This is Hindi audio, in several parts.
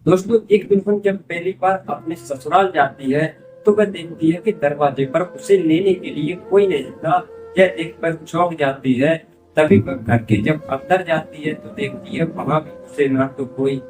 दोस्तों, एक दुल्हन जब पहली बार अपने ससुराल जाती है तो वह देखती है कि दरवाजे पर उसे लेने के लिए कोई नहीं था। यह देखकर चौंक जाती है। तभी वह घर के जब अंदर जाती है तो देखती है वहां भी उसे ना तो कोई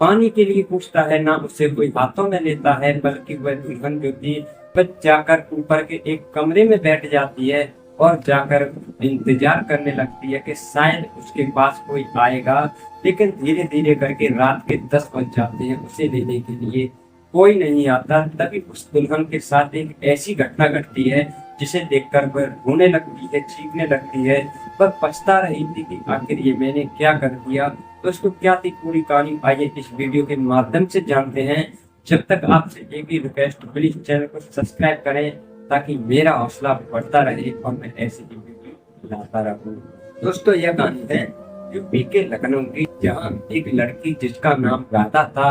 पानी के लिए पूछता है, ना उसे कोई हाथों में लेता है, बल्कि वह दुल्हन जो थी वह जाकर ऊपर के एक कमरे में बैठ जाती है और जाकर इंतजार करने लगती है कि शायद उसके पास कोई आएगा। लेकिन धीरे धीरे करके रात के 10 बज जाते हैं उसे लेने के लिए कोई नहीं आता। तभी उस दुल्हन के साथ एक ऐसी घटना घटती है जिसे देखकर वह रोने लगती है, चीखने लगती है। वह पछता रही थी कि आखिर ये मैंने क्या कर दिया। दोस्तों, क्या थी पूरी कहानी, आइए इस वीडियो के माध्यम से जानते हैं। जब तक आपसे एक ही रिक्वेस्ट, प्लीज चैनल को सब्सक्राइब करें ताकि मेरा हौसला बढ़ता रहे और मैं ऐसी ही वीडियो लाता रहूं। दोस्तों, यह कहानी है यूपी के लखनऊ की, जहां एक लड़की जिसका नाम राधा था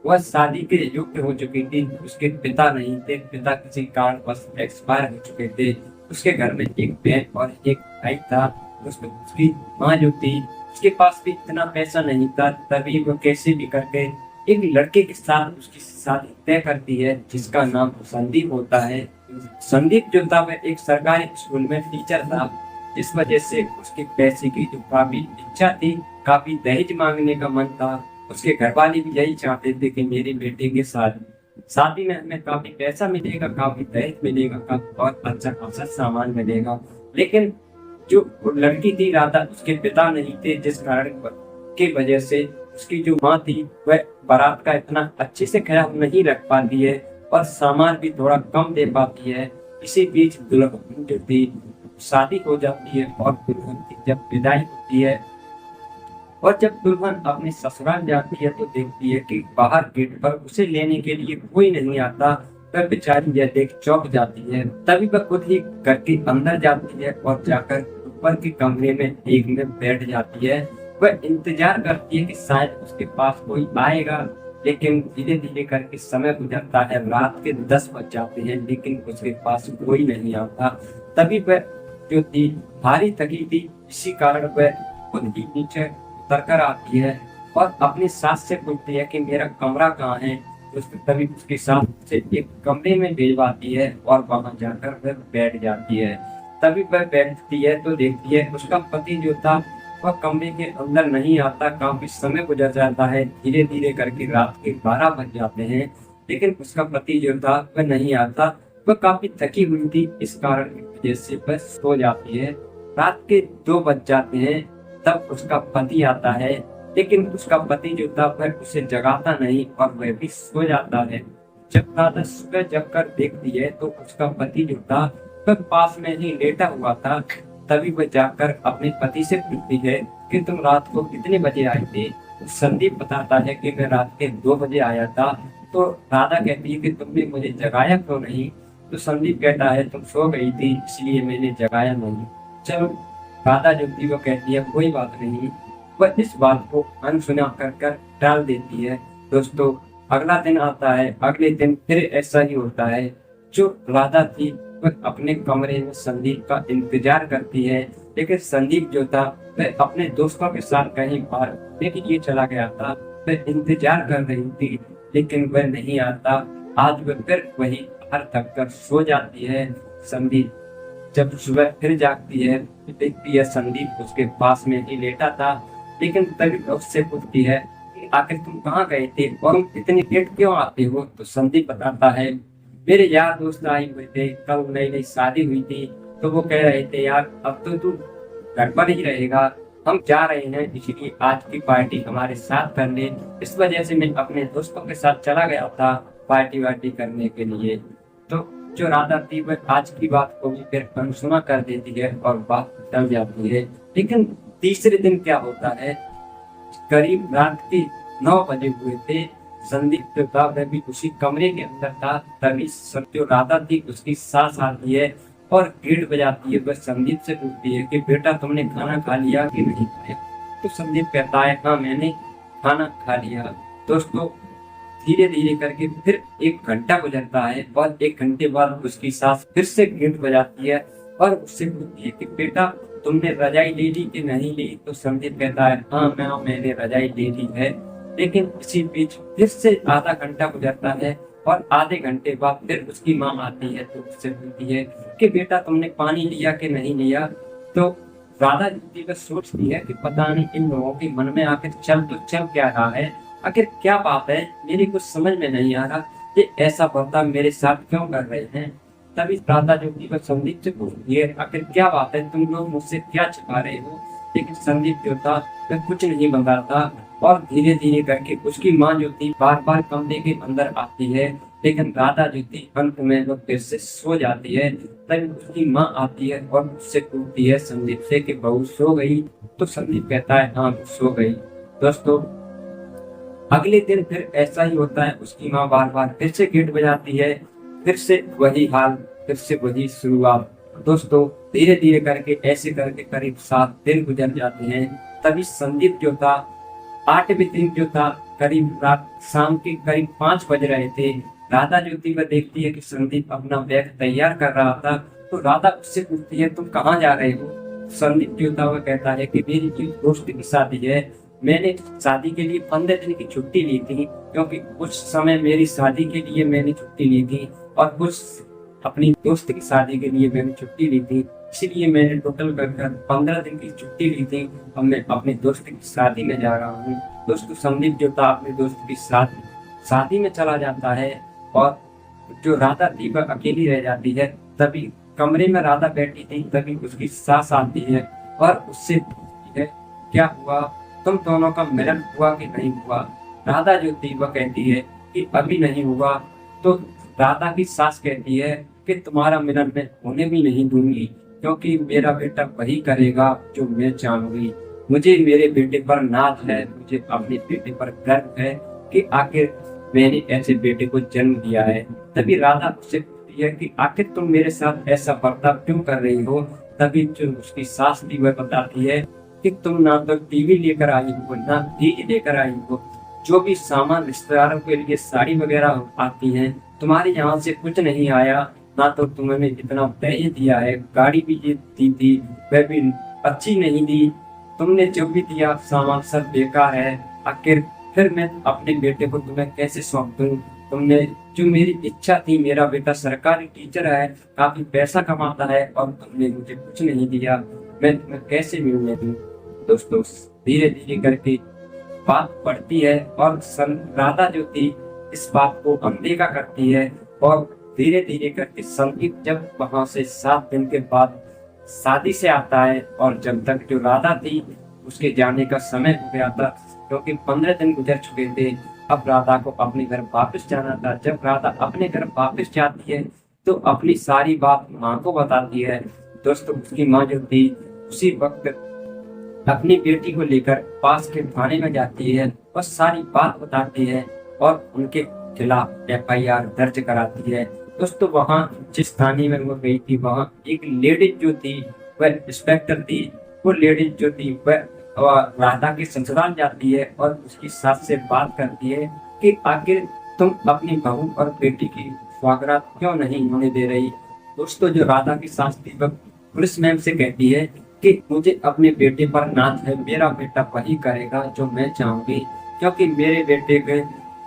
वह शादी के योग्य हो चुकी थी। उसके पिता नहीं थे, पिता किसी कारणवश एक्सपायर हो चुके थे। उसके घर में एक बहन और एक भाई था। उसकी माँ जो थी उसके पास भी इतना पैसा नहीं था। तभी वो कैसे भी करके एक लड़के के साथ उसकी शादी तय करती है जिसका नाम संदीप होता है। संदीप जो था वह एक सरकारी स्कूल में टीचर था। इस वजह से उसके पैसे की जो काफी इच्छा थी, काफी दहेज मांगने का मन था। उसके घर वाले भी यही चाहते थे कि मेरे बेटे के साथ शादी में हमें काफी पैसा मिलेगा, काफी दहेज मिलेगा और अच्छा खासा सामान मिलेगा। लेकिन जो लड़की थी राधा, उसके पिता नहीं थे, जिस कारण की वजह से उसकी जो माँ थी वह बारात का इतना अच्छे से ख्याल नहीं रख पाती है और सामान भी थोड़ा कम दे पाती है। इसी बीच दुल्हन जो थी शादी हो जाती है और दुल्हन की जब विदाई होती है और जब दुल्हन अपने ससुराल जाती है तो देखती है कि बाहर गेट पर उसे लेने के लिए कोई नहीं आता। वह बेचारी यह देख चौंक जाती है। तभी वह खुद ही घर के अंदर जाती है और जाकर ऊपर के कमरे में एक में बैठ जाती है। वह इंतजार करती है कि शायद उसके पास कोई आएगा। लेकिन धीरे धीरे करके समय गुजरता है, रात के 10 बज जाते हैं, लेकिन उसके पास कोई नहीं आता। तभी वह जो थी भारी थकी थी, इसी कारण वह खुद ही नीचे उतर कर आती है और अपनी सास से पूछती है कि मेरा कमरा कहाँ है। तभी उसकी सास से एक कमरे में भेजवाती है और वहां जाकर वह बैठ जाती है। तभी वह बैठती है तो देखती है उसका पति जो था वह कमरे के अंदर नहीं आता। काफी समय गुजर जाता है, धीरे धीरे करके रात के 12 बज जाते हैं, लेकिन उसका पति जो था वह नहीं आता। वह काफी थकी हुई थी, इस कारण की वजह से वह सो जाती है। रात के 2 बज जाते हैं, तब उसका पति आता है, लेकिन उसका पति जो था वह उसे जगाता नहीं और वह भी सो जाता है। जब राधा सुबह जगकर देखती है तो उसका पति जो था वह पास में ही लेटा हुआ था। तभी वह जाकर अपने पति से पूछती है कि तुम रात को कितने बजे आए थे। तो संदीप बताता है कि मैं रात के 2 बजे आया था। तो राधा कहती है कि तुमने मुझे जगाया क्यों नहीं। तो संदीप कहता है तुम सो गई थी इसलिए मैंने जगाया नहीं। चलो, राधा जो थी वो कहती है कोई बात नहीं। वह इस बात को अनसुना कर टाल देती है। दोस्तों, अगला दिन आता है। अगले दिन फिर ऐसा ही होता है। जो राधा थी वह अपने कमरे में संदीप का इंतजार करती है, लेकिन संदीप जो था वह अपने दोस्तों के साथ कहीं बाहर घूमने के लिए चला गया था। वह इंतजार कर रही थी लेकिन वह नहीं आता। आज वह फिर वही बाहर थक कर सो जाती है। संदीप जब सुबह फिर जागती है तो देखती है संदीप उसके पास में ही लेटा था। लेकिन तभी उससे पूछती है कि आखिर तुम कहाँ गए थे और तुम इतनी लेट क्यों आते हो। तो संदीप बताता है मेरे यार दोस्त आए हुए थे, कल नई नई शादी हुई थी, तो वो कह रहे थे यार अब तो तू घर पर ही रहेगा, हम जा रहे हैं, इसलिए आज की पार्टी हमारे साथ करने। इस वजह से मैं अपने दोस्तों के साथ चला गया था पार्टी वार्टी करने के लिए। तो जो राधा थी वह आज की बात को भी फिर अनसुना कर देती है और बात टल जाती है। लेकिन तीसरे दिन क्या होता है, करीब रात के 9 बजे हुए थे। संदीप जो था वह भी उसी कमरे के अंदर था। तभी जो राधा थी उसकी सास आती है और गेट बजाती है। वह संदीप से पूछती है कि बेटा तुमने खाना खा लिया कि नहीं खाया। तो संदीप कहता है हाँ मैंने खाना खा लिया। दोस्तों, धीरे धीरे करके फिर 1 घंटा गुजरता है और 1 घंटे बाद उसकी सास फिर से गेट बजाती है और उससे पूछती है कि बेटा तुमने रजाई ले ली कि नहीं ली। तो संदीप कहता है हाँ मैंने रजाई ले ली है। लेकिन इसी बीच फिर से आधा घंटा गुजरता है और आधे घंटे बाद फिर उसकी माँ आती है तो उससे बोलती है कि बेटा तुमने पानी लिया कि नहीं लिया। तो राधा जी बस सोचती है कि पता नहीं इन लोगों के मन में आखिर चल क्या रहा है, आखिर क्या बात है, मेरी कुछ समझ में नहीं आ रहा, ये ऐसा बर्ताव मेरे साथ क्यों कर रहे हैं। तभी राधा जो थी वह संदीप से पूछती है आखिर क्या बात है, तुम लोग मुझसे क्या छिपा रहे हो। लेकिन संदीप जो था वह कुछ नहीं बता था और धीरे धीरे करके उसकी माँ जो थी बार बार कमरे के अंदर आती है, लेकिन राधा जो थी अंत में वो फिर से सो जाती है। तभी उसकी माँ आती है और उससे पूछती है संदीप से कि बहू सो गई। तो संदीप कहता है हाँ सो गई। दोस्तों अगले दिन फिर ऐसा ही होता है, उसकी माँ बार बार फिर से गेट बजाती है, फिर से वही हाल, फिर से वही शुरुआत। दोस्तों धीरे धीरे करके ऐसे करके करीब 7 दिन गुजर जाते हैं। तभी संदीप जो था 8वें दिन जो था करीब रात शाम के करीब 5 बज रहे थे। राधा जो थी वह देखती है कि संदीप अपना बैग तैयार कर रहा था, तो राधा उससे पूछती है तुम कहाँ जा रहे हो। संदीप जो था वह कहता है कि मेरी दोस्त की शादी है, मैंने शादी के लिए 15 दिन की छुट्टी ली थी, क्योंकि कुछ समय मेरी शादी के लिए मैंने छुट्टी ली थी और कुछ अपनी दोस्त की शादी के लिए मैंने छुट्टी ली थी, इसलिए मैंने टोटल कर 15 दिन की छुट्टी ली थी और मैं अपनी दोस्त की शादी में जा रहा हूँ। दोस्तों संदीप जो था अपने दोस्त की शादी में चला जाता है और जो राधा थी वह अकेली रह जाती है। तभी कमरे में राधा बैठी थी, तभी उसकी सास आती है और उससे पूछती है क्या हुआ, तुम दोनों का मिलन हुआ कि नहीं हुआ। राधा जो थी वह कहती है कि अभी नहीं हुआ। तो राधा की सास कहती है कि तुम्हारा मिलन मैं होने भी नहीं दूंगी, क्योंकि मेरा बेटा वही करेगा जो मैं चाहूंगी। मुझे मेरे बेटे पर नाज है, मुझे अपने बेटे पर गर्व है कि आखिर मैंने ऐसे बेटे को जन्म दिया है। तभी राधा उससे पूछती है कि आखिर तुम मेरे साथ ऐसा बर्ताव क्यों कर रही हो। तभी जो उसकी सास थी वह बताती है कि तुम ना तो टीवी लेकर आई हो ना फ्रिज लेकर आई हो, जो भी सामान रिश्तेदारों के लिए साड़ी वगैरह आती हैं तुम्हारे यहाँ से कुछ नहीं आया, ना तो तुमने जितना दहेज दिया है, गाड़ी भी ये दी थी वह भी अच्छी नहीं दी, तुमने जो भी दिया सामान सब बेकार है। आखिर फिर मैं अपने बेटे को तुम्हें कैसे सौंप दूं। तुमने जो मेरी इच्छा थी, मेरा बेटा सरकारी टीचर है, काफी पैसा कमाता है और तुमने मुझे कुछ नहीं दिया, मैं तुम्हें कैसे मिलने दूं। दोस्तों धीरे धीरे करके बात बढ़ती है और राधा जो थी इस बात को अनदेखा करती है और धीरे धीरे करके संदीप जब वहां से 7 दिन के बाद शादी से आता है और जब तक जो राधा थी उसके जाने का समय हो गया था, क्योंकि 15 दिन गुजर चुके थे, अब राधा को अपने घर वापस जाना था। जब राधा अपने घर वापस जाती है तो अपनी सारी बात माँ को बताती है। दोस्तों उसकी माँ जो थी उसी वक्त अपनी बेटी को लेकर पास के थाने में जाती है और सारी बात बताती है और उनके खिलाफ FIR दर्ज कराती है। दोस्तों वहाँ जिस थाने में वो गई थी वहाँ एक लेडीज जो थी वह इंस्पेक्टर थी, वो लेडीज जो थी वह राधा के ससुराल जाती है और उसकी सास से बात करती है कि आखिर तुम अपनी बहू और बेटी की स्वागत क्यों नहीं होने दे रही। दोस्तों जो राधा की सास थी वह पुलिस मैम से कहती है कि मुझे अपने बेटे पर नाज है, मेरा बेटा वही करेगा जो मैं चाहूंगी, क्योंकि मेरे बेटे के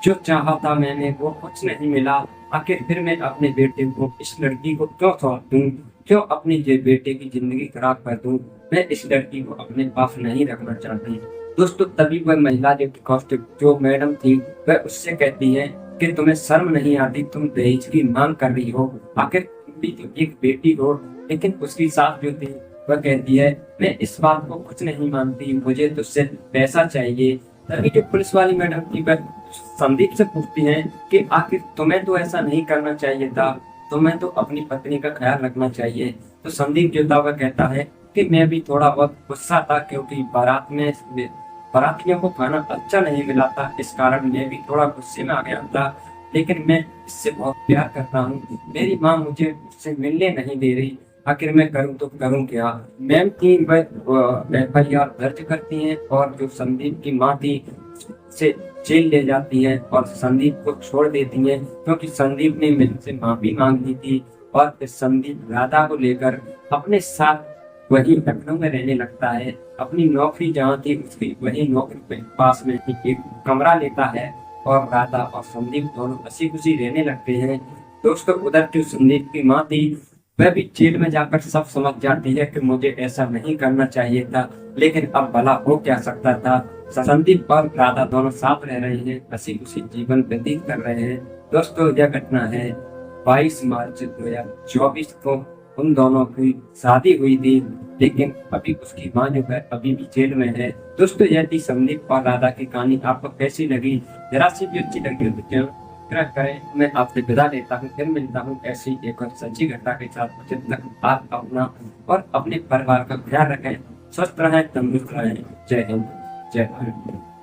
जो चाहा था मैंने वो कुछ नहीं मिला। आखिर फिर मैं अपने बेटे को इस लड़की को क्यों सौंप दूं, क्यों अपनी बेटे की जिंदगी खराब कर दूं। मैं इस लड़की को अपने पास नहीं रखना चाहती। दोस्तों तभी वह महिला जो मैडम थी वह उससे कहती है कि तुम्हें शर्म नहीं आती, तुम दहेज की मांग कर रही हो, आखिर तुम भी तो एक बेटी हो। लेकिन उसकी सास जो थी वह कहती है मैं इस बात को कुछ नहीं मानती, मुझे तुझसे पैसा चाहिए। तभी जो पुलिस वाली मैडम थी वह संदीप से पूछती है कि आखिर तुम्हें तो ऐसा नहीं करना चाहिए था, तुम्हें तो अपनी पत्नी का ख्याल रखना चाहिए। तो संदीप जो था वह कहता है कि मैं भी थोड़ा बहुत गुस्सा था, क्योंकि बारातियों को खाना अच्छा नहीं मिला था, इस कारण मैं भी थोड़ा गुस्से में आ गया था। लेकिन मैं इससे बहुत प्यार करता हूँ, मेरी माँ मुझे उससे मिलने नहीं दे रही, आखिर मैं करूँ तो करूँ क्या। मैम थी वह FIR दर्ज करती हैं और जो संदीप की माँ थी से जेल ले जाती है और संदीप को छोड़ देती है, क्योंकि संदीप ने मुझसे माफी मांगी थी। और फिर संदीप राधा को लेकर अपने साथ वही लखनऊ में रहने लगता है। अपनी नौकरी जहाँ थी उसकी वही नौकरी के पास में ही एक कमरा लेता है और राधा और संदीप दोनों हंसी खुशी रहने लगते हैं। दोस्तों उधर जो संदीप की माँ थी वह भी जेल में जाकर सब समझ जाती है कि मुझे ऐसा नहीं करना चाहिए था, लेकिन अब भला हो क्या सकता था। संदीप और राधा दोनों साथ रह रहे हैं, हंसी खुशी जीवन व्यतीत कर रहे हैं। दोस्तों यह घटना है 22 मार्च 2024 को उन दोनों की शादी हुई थी, लेकिन अभी उसकी मां जो है अभी भी जेल में है। दोस्तों यह थी संदीप और राधा की कहानी। आपको कैसी लगी? जरा सी भी अच्छी लगी तो कृपया करें। मैं आपसे विदा लेता हूँ, फिर मिलता हूँ ऐसी एक और सच्ची घटना के साथ। जब तक आप अपना और अपने परिवार का ख्याल रखें, स्वस्थ रहें, तंदुरुस्त रहें। जय हिंद, जय भारत।